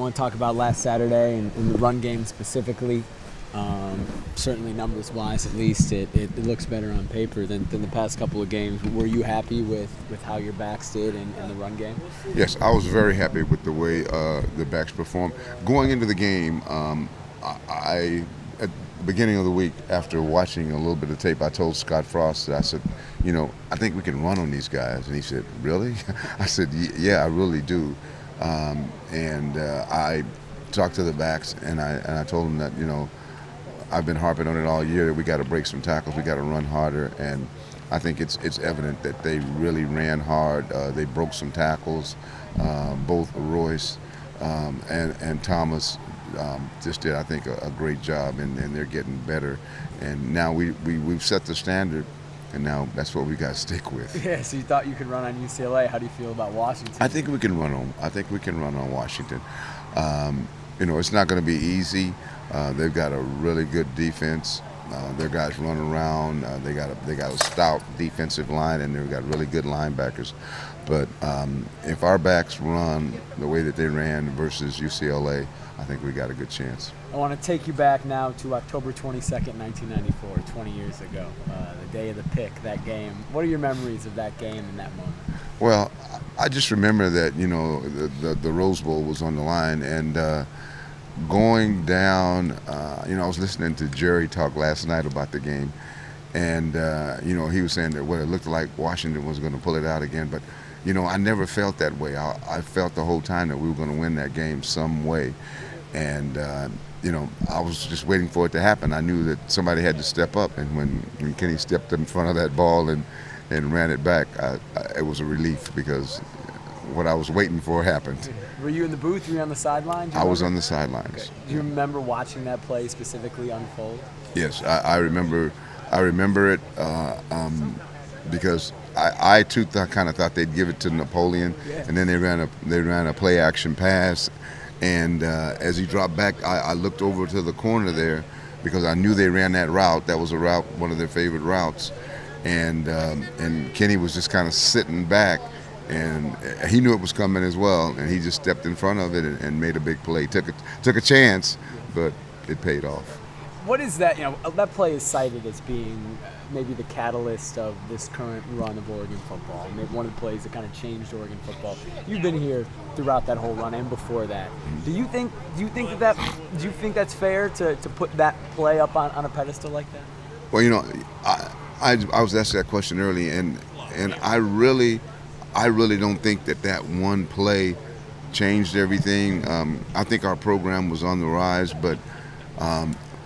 want to talk about last Saturday and the run game specifically. Certainly numbers-wise, at least, it looks better on paper than the past couple of games. Were you happy with how your backs did in the run game? Yes, I was very happy with the way the backs performed. Going into the game, I at the beginning of the week, after watching a little bit of tape, I told Scott Frost, I said, I think we can run on these guys. And he said, really? I said, yeah, I really do. I talked to the backs, and I told them that, I've been harping on it all year that we got to break some tackles, we got to run harder, and I think it's evident that they really ran hard. They broke some tackles. Both Royce and Thomas just did, I think, a great job, and they're getting better. And now we've set the standard, and now that's what we got to stick with. Yeah. So you thought you could run on UCLA. How do you feel about Washington? I think we can run on Washington. It's not going to be easy. They've got a really good defense. Their guys run around. They got a stout defensive line, and they've got really good linebackers. But if our backs run the way that they ran versus UCLA, I think we got a good chance. I want to take you back now to October 22nd, 1994, 20 years ago, the day of the pick, that game. What are your memories of that game and that moment? Well, I just remember that, the Rose Bowl was on the line, and going down, I was listening to Jerry talk last night about the game, and, he was saying that it looked like Washington was going to pull it out again, but, I never felt that way. I felt the whole time that we were going to win that game some way, and, I was just waiting for it to happen. I knew that somebody had to step up, and when Kenny stepped in front of that ball and ran it back, it was a relief because what I was waiting for happened. Were you in the booth? Were you on the sideline? I was on the sidelines. Okay. Do you remember watching that play specifically unfold? Yes, I remember. I remember it because I too kind of thought they'd give it to Napoleon, and then they ran a play action pass, and as he dropped back, I looked over to the corner there because I knew they ran that route. That was a route, one of their favorite routes, and Kenny was just kind of sitting back. And he knew it was coming as well, and he just stepped in front of it and made a big play. Took a chance, but it paid off. What is that? That play is cited as being maybe the catalyst of this current run of Oregon football. Maybe one of the plays that kind of changed Oregon football. You've been here throughout that whole run and before that. Do you think that's fair to put that play up on a pedestal like that? Well, I was asked that question early, and I really don't think that one play changed everything. I think our program was on the rise, but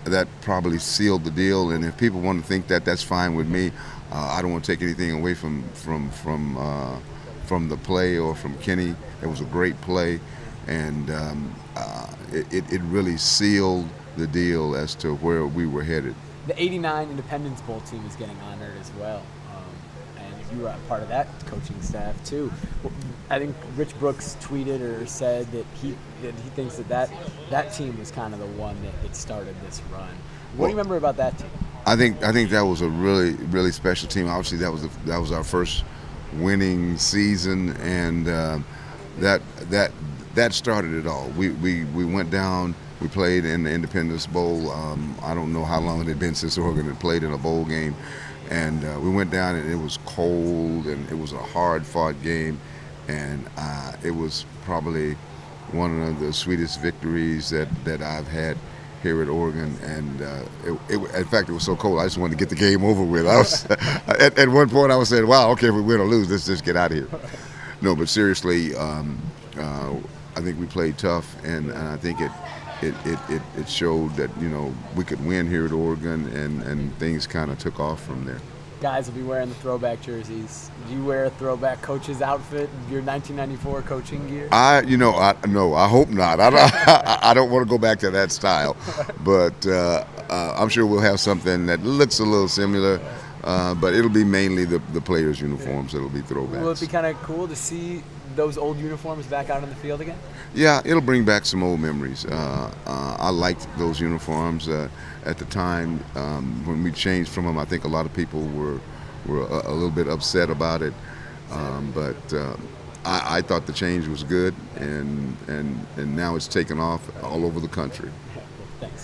that probably sealed the deal. And if people want to think that, that's fine with me. I don't want to take anything away from the play or from Kenny. It was a great play, and it really sealed the deal as to where we were headed. The '89 Independence Bowl team is getting honored as well. You were a part of that coaching staff too. I think Rich Brooks tweeted or said that he thinks that team was kind of the one that started this run. What do you remember about that team? I think that was a really, really special team. Obviously, that was our first winning season, and that started it all. We went down. We played in the Independence Bowl. I don't know how long it had been since Oregon had played in a bowl game. And we went down, and it was cold, and it was a hard-fought game, and it was probably one of the sweetest victories that I've had here at Oregon. And in fact, it was so cold, I just wanted to get the game over with. I was at one point I was saying, "Wow, okay, if we win or lose, let's just get out of here." No, but seriously, I think we played tough, and I think it showed that we could win here at Oregon, and things kind of took off from there. Guys will be wearing the throwback jerseys. Do you wear a throwback coach's outfit, your 1994 coaching gear? No, I hope not. I don't want to go back to that style, but I'm sure we'll have something that looks a little similar. But it'll be mainly the players' uniforms that'll be throwbacks. Will it be kind of cool to see those old uniforms back out in the field again? Yeah, it'll bring back some old memories. I liked those uniforms at the time when we changed from them. I think a lot of people were a little bit upset about it, but I thought the change was good, and now it's taken off all over the country. Thanks.